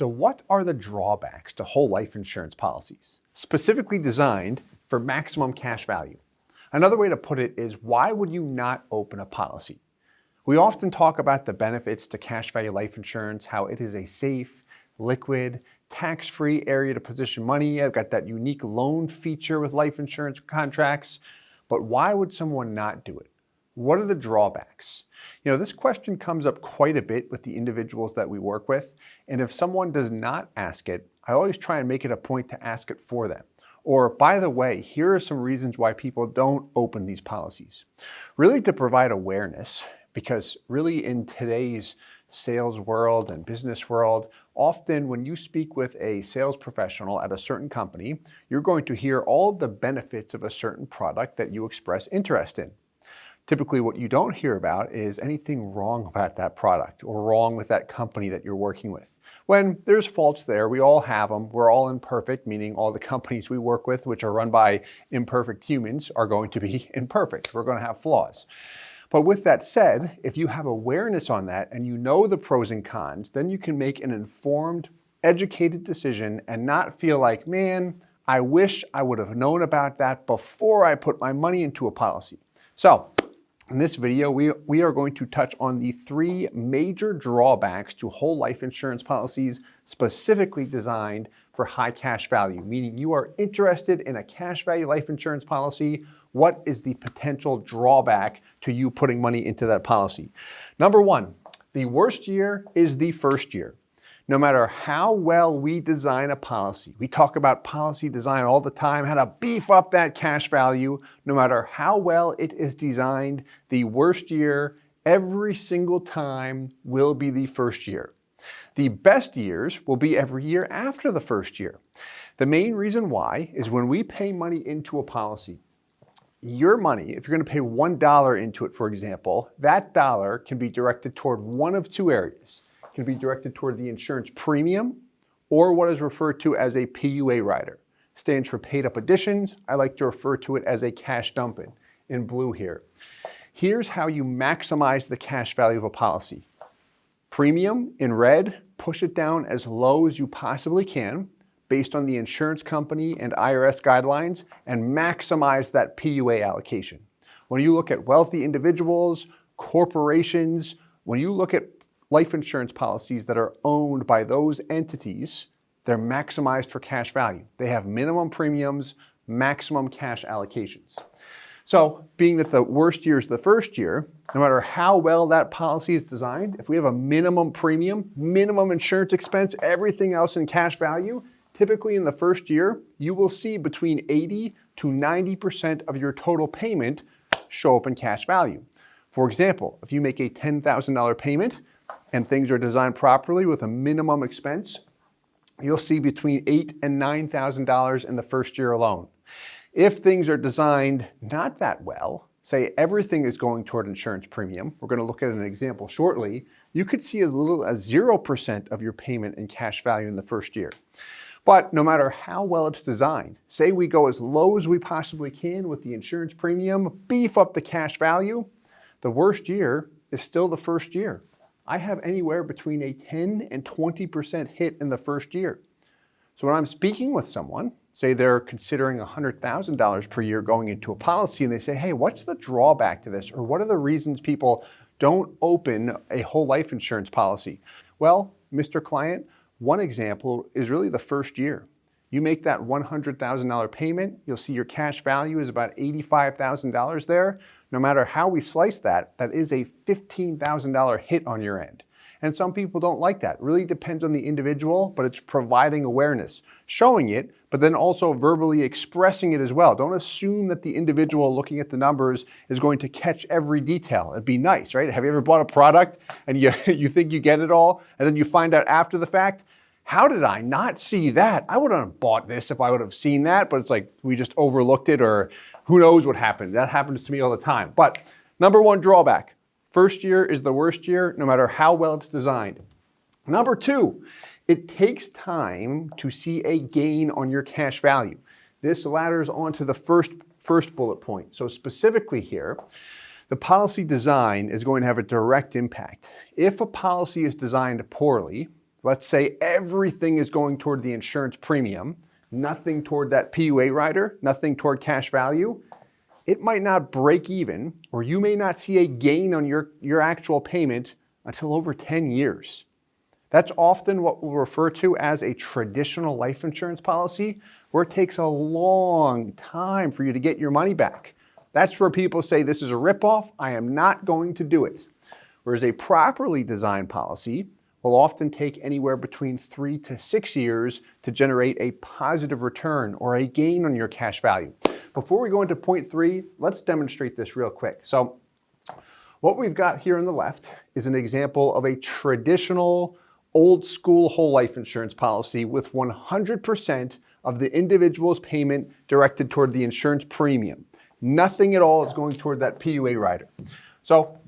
So what are the drawbacks to whole life insurance policies, specifically designed for maximum cash value? Another way to put it is, why would you not open a policy? We often talk about the benefits to cash value life insurance, how it is a safe, liquid, tax-free area to position money. I've got that unique loan feature with life insurance contracts. But why would someone not do it? What are the drawbacks? This question comes up quite a bit with the individuals that we work with. And if someone does not ask it, I always try and make it a point to ask it for them. Or, by the way, here are some reasons why people don't open these policies. Really to provide awareness, because really in today's sales world and business world, often when you speak with a sales professional at a certain company, you're going to hear all of the benefits of a certain product that you express interest in. Typically, what you don't hear about is anything wrong about that product or wrong with that company that you're working with. When there's faults there, we all have them. We're all imperfect, meaning all the companies we work with, which are run by imperfect humans, are going to be imperfect. We're going to have flaws. But with that said, if you have awareness on that and you know the pros and cons, then you can make an informed, educated decision and not feel like, man, I wish I would have known about that before I put my money into a policy. So, in this video, we are going to touch on the 3 major drawbacks to whole life insurance policies specifically designed for high cash value, meaning you are interested in a cash value life insurance policy. What is the potential drawback to you putting money into that policy? Number 1, the worst year is the first year. No matter how well we design a policy, we talk about policy design all the time, how to beef up that cash value. No matter how well it is designed, the worst year every single time will be the first year. The best years will be every year after the first year. The main reason why is when we pay money into a policy, your money, if you're going to pay $1 into it, for example, that dollar can be directed toward one of 2 areas. Can be directed toward the insurance premium or what is referred to as a PUA rider. Stands for paid up additions. I like to refer to it as a cash dump in blue here. Here's how you maximize the cash value of a policy. Premium in red, push it down as low as you possibly can based on the insurance company and IRS guidelines and maximize that PUA allocation. When you look at wealthy individuals, corporations, when you look at life insurance policies that are owned by those entities, they're maximized for cash value. They have minimum premiums, maximum cash allocations. So being that the worst year is the first year, no matter how well that policy is designed, if we have a minimum premium, minimum insurance expense, everything else in cash value, typically in the first year, you will see between 80 to 90% of your total payment show up in cash value. For example, if you make a $10,000 payment, and things are designed properly with a minimum expense, you'll see between $8,000 and $9,000 in the first year alone. If things are designed not that well, say everything is going toward insurance premium, we're going to look at an example shortly, you could see as little as 0% of your payment in cash value in the first year. But no matter how well it's designed, say we go as low as we possibly can with the insurance premium, beef up the cash value, the worst year is still the first year. I have anywhere between a 10 and 20% hit in the first year. So when I'm speaking with someone, say they're considering $100,000 per year going into a policy, and they say, hey, what's the drawback to this? Or what are the reasons people don't open a whole life insurance policy? Well, Mr. Client, one example is really the first year. You make that $100,000 payment, you'll see your cash value is about $85,000 there. No matter how we slice that, that is a $15,000 hit on your end. And some people don't like that. It really depends on the individual, but it's providing awareness, showing it, but then also verbally expressing it as well. Don't assume that the individual looking at the numbers is going to catch every detail. It'd be nice, right? Have you ever bought a product and you think you get it all, and then you find out after the fact, how did I not see that? I wouldn't have bought this if I would have seen that, but it's like we just overlooked it, or who knows what happened. That happens to me all the time. But number 1 drawback, first year is the worst year, no matter how well it's designed. Number 2, it takes time to see a gain on your cash value. This ladders onto the first bullet point. So specifically here, the policy design is going to have a direct impact. If a policy is designed poorly, let's say everything is going toward the insurance premium, nothing toward that PUA rider, nothing toward cash value, it might not break even, or you may not see a gain on your actual payment until over 10 years. That's often what we'll refer to as a traditional life insurance policy, where it takes a long time for you to get your money back. That's where people say, this is a ripoff, I am not going to do it. Whereas a properly designed policy will often take anywhere between 3 to 6 years to generate a positive return or a gain on your cash value. Before we go into point 3, let's demonstrate this real quick. So what we've got here on the left is an example of a traditional old school whole life insurance policy with 100% of the individual's payment directed toward the insurance premium. Nothing at all is going toward that PUA rider. So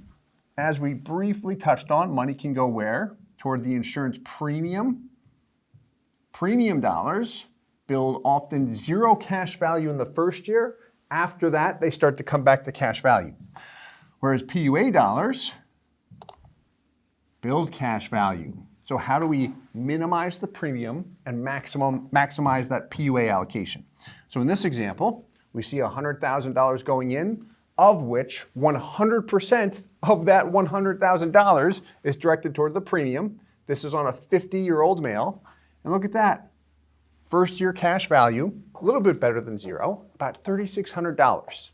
as we briefly touched on, money can go where? Toward the insurance premium. Premium dollars build often zero cash value in the first year. After that, they start to come back to cash value. Whereas PUA dollars build cash value. So how do we minimize the premium and maximize that PUA allocation? So in this example, we see $100,000 going in, of which 100% of that $100,000 is directed toward the premium. This is on a 50-year-old male. And look at that. First year cash value, a little bit better than zero, about $3,600.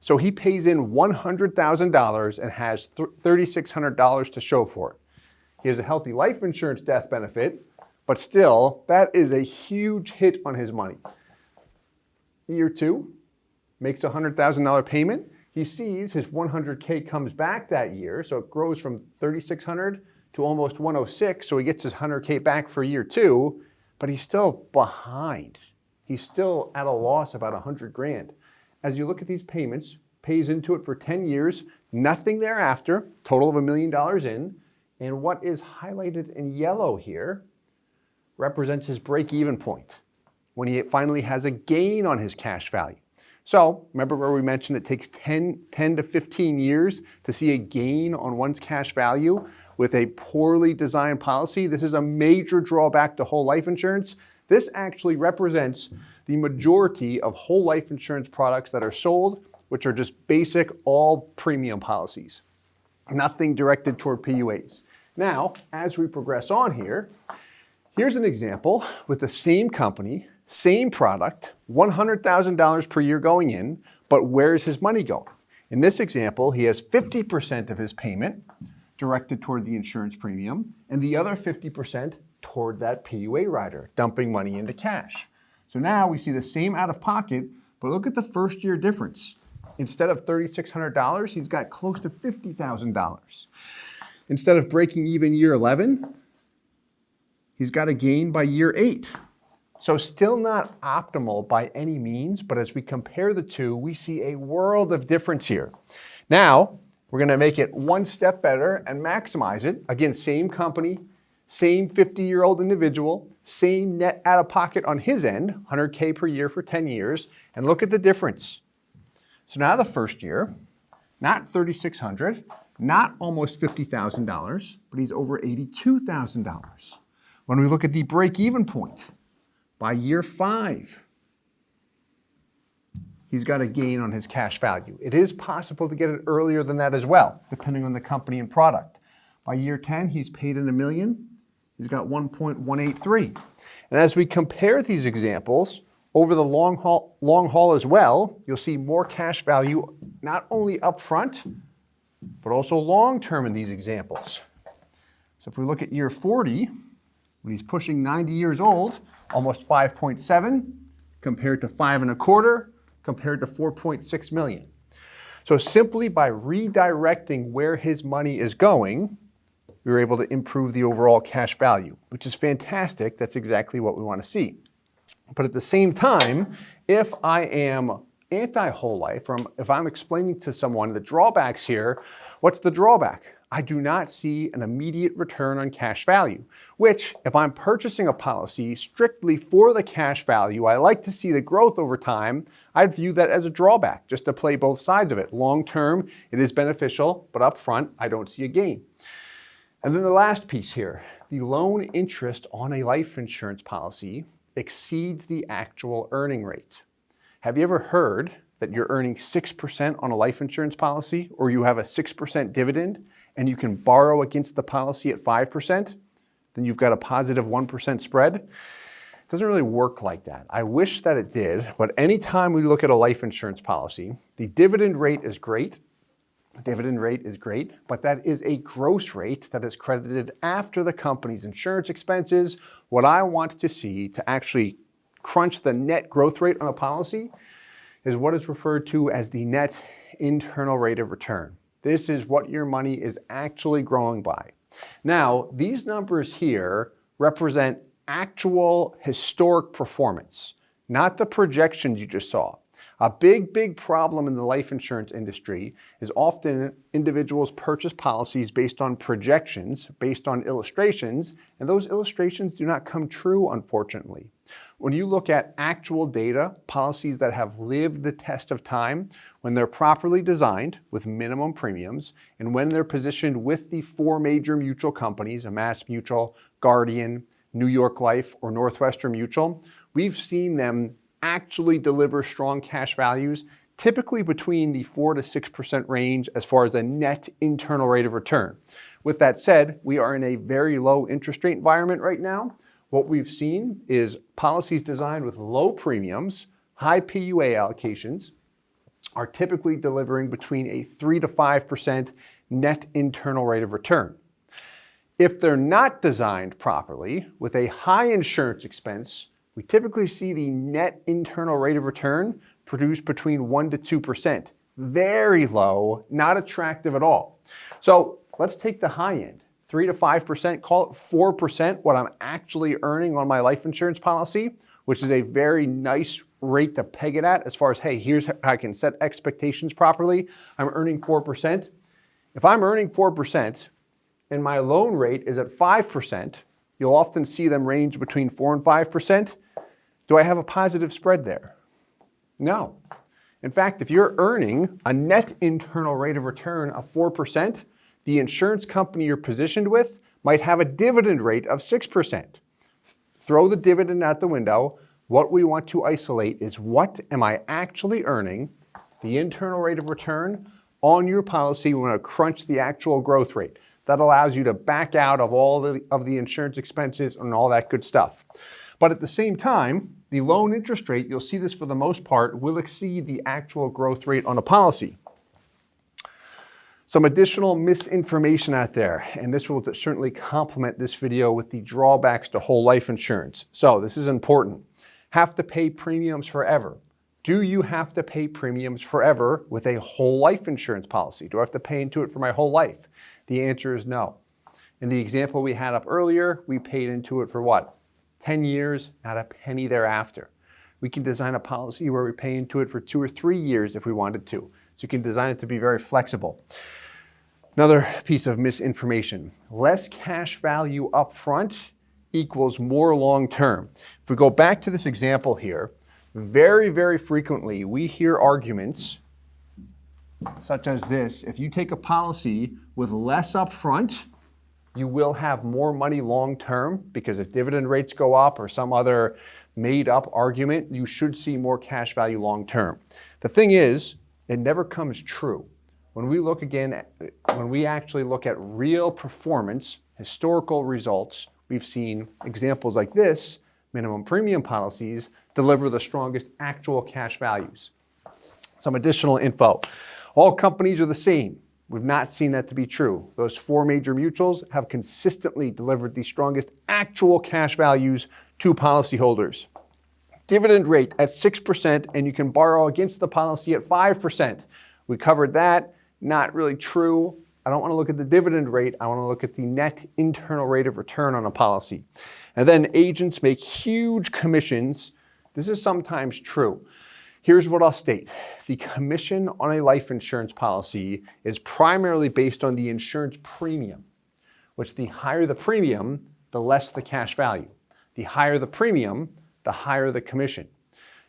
So he pays in $100,000 and has $3,600 to show for it. He has a healthy life insurance death benefit, but still, that is a huge hit on his money. Year 2, makes a $100,000 payment. He sees his 100K comes back that year, so it grows from $3,600 to almost $106, so he gets his 100K back for year 2, but he's still behind. He's still at a loss about $100,000. As you look at these payments, pays into it for 10 years, nothing thereafter, total of $1 million in, and what is highlighted in yellow here represents his break-even point, when he finally has a gain on his cash value. So remember where we mentioned it takes 10 to 15 years to see a gain on one's cash value with a poorly designed policy? This is a major drawback to whole life insurance. This actually represents the majority of whole life insurance products that are sold, which are just basic all premium policies. Nothing directed toward PUAs. Now, as we progress on here, here's an example with the same company, same product, $100,000 per year going in, but where's his money going? In this example, he has 50% of his payment directed toward the insurance premium, and the other 50% toward that PUA rider, dumping money into cash. So now we see the same out of pocket, but look at the first year difference. Instead of $3,600, he's got close to $50,000. Instead of breaking even year 11, he's got a gain by year 8. So still not optimal by any means, but as we compare the two, we see a world of difference here. Now, we're gonna make it one step better and maximize it. Again, same company, same 50-year-old individual, same net out of pocket on his end, 100K per year for 10 years, and look at the difference. So now the first year, not $3,600, not almost $50,000, but he's over $82,000. When we look at the break-even point, by year 5, he's got a gain on his cash value. It is possible to get it earlier than that as well, depending on the company and product. By year 10, he's paid in $1 million. He's got 1.183. And as we compare these examples over the long haul as well, you'll see more cash value, not only upfront, but also long-term in these examples. So if we look at year 40, when he's pushing 90 years old, almost 5.7 compared to 5.25 compared to 4.6 million. So simply by redirecting where his money is going, we were able to improve the overall cash value, which is fantastic. That's exactly what we want to see. But at the same time, if I am anti-whole life, or if I'm explaining to someone the drawbacks here, what's the drawback? I do not see an immediate return on cash value, which if I'm purchasing a policy strictly for the cash value, I like to see the growth over time, I'd view that as a drawback, just to play both sides of it. Long term, it is beneficial, but up front, I don't see a gain. And then the last piece here, The loan interest on a life insurance policy exceeds the actual earning rate. Have you ever heard that you're earning 6% on a life insurance policy, or you have a 6% dividend and you can borrow against the policy at 5%? Then you've got a positive 1% spread? It doesn't really work like that. I wish that it did, but anytime we look at a life insurance policy, the dividend rate is great. Dividend rate is great, but that is a gross rate that is credited after the company's insurance expenses. What I want to see to actually crunch the net growth rate on a policy is what is referred to as the net internal rate of return. This is what your money is actually growing by. Now, these numbers here represent actual historic performance, not the projections you just saw. A big problem in the life insurance industry is often individuals purchase policies based on projections, based on illustrations, and those illustrations do not come true, unfortunately. When you look at actual data, policies that have lived the test of time, when they're properly designed with minimum premiums, and when they're positioned with the 4 major mutual companies, a Mass Mutual, Guardian, New York Life, or Northwestern Mutual, we've seen them actually deliver strong cash values, typically between the 4 to 6% range as far as a net internal rate of return. With that said, we are in a very low interest rate environment right now. What we've seen is policies designed with low premiums, high PUA allocations, are typically delivering between a 3 to 5% net internal rate of return. If they're not designed properly, with a high insurance expense, we typically see the net internal rate of return produce between 1 to 2%. Very low, not attractive at all. So let's take the high end, 3 to 5%, call it 4%, what I'm actually earning on my life insurance policy, which is a very nice rate to peg it at as far as, hey, here's how I can set expectations properly. I'm earning 4%. If I'm earning 4% and my loan rate is at 5%, you'll often see them range between 4 and 5%. Do I have a positive spread there? No. In fact, if you're earning a net internal rate of return of 4%, the insurance company you're positioned with might have a dividend rate of 6%. Throw the dividend out the window. What we want to isolate is, what am I actually earning, the internal rate of return on your policy. We want to crunch the actual growth rate. That allows you to back out of all of the insurance expenses and all that good stuff. But at the same time, the loan interest rate, you'll see this for the most part, will exceed the actual growth rate on a policy. Some additional misinformation out there, and this will certainly complement this video with the drawbacks to whole life insurance. So this is important. Have to pay premiums forever. Do you have to pay premiums forever with a whole life insurance policy? Do I have to pay into it for my whole life? The answer is no. In the example we had up earlier, we paid into it for what? 10 years, not a penny thereafter. We can design a policy where we pay into it for 2 or 3 years if we wanted to. So you can design it to be very flexible. Another piece of misinformation. Less cash value up front equals more long term. If we go back to this example here, very frequently we hear arguments such as this. If you take a policy with less up front, you will have more money long term because if dividend rates go up or some other made up argument, you should see more cash value long term. The thing is, it never comes true. When we actually look at real performance, historical results, we've seen examples like this, minimum premium policies deliver the strongest actual cash values. Some additional info. All companies are the same. We've not seen that to be true. Those 4 major mutuals have consistently delivered the strongest actual cash values to policyholders. Dividend rate at 6%, and you can borrow against the policy at 5%. We covered that. Not really true. I don't want to look at the dividend rate. I want to look at the net internal rate of return on a policy. And then agents make huge commissions. This is sometimes true. Here's what I'll state. The commission on a life insurance policy is primarily based on the insurance premium, which the higher the premium, the less the cash value. The higher the premium, the higher the commission.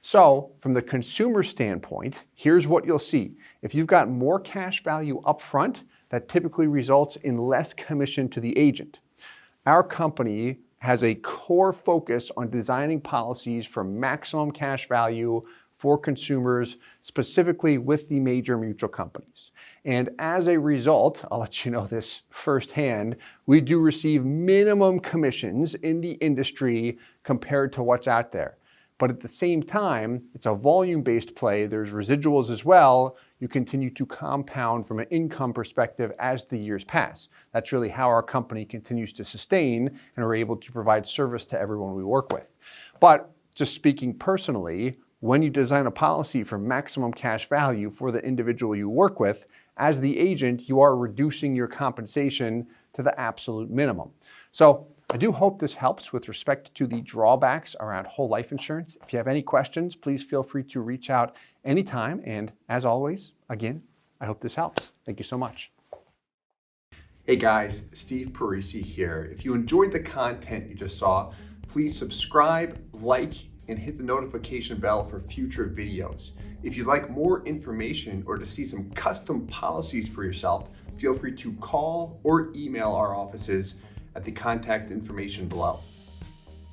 So from the consumer standpoint, here's what you'll see. If you've got more cash value up front, that typically results in less commission to the agent. Our company has a core focus on designing policies for maximum cash value for consumers, specifically with the major mutual companies. And as a result, I'll let you know this firsthand, we do receive minimum commissions in the industry compared to what's out there. But at the same time, it's a volume-based play. There's residuals as well. You continue to compound from an income perspective as the years pass. That's really how our company continues to sustain and are able to provide service to everyone we work with. But just speaking personally, when you design a policy for maximum cash value for the individual you work with, as the agent, you are reducing your compensation to the absolute minimum. So I do hope this helps with respect to the drawbacks around whole life insurance. If you have any questions, please feel free to reach out anytime. And as always, again, I hope this helps. Thank you so much. Hey guys, Steve Parisi here. If you enjoyed the content you just saw, please subscribe, like, and hit the notification bell for future videos. If you'd like more information or to see some custom policies for yourself, feel free to call or email our offices at the contact information below.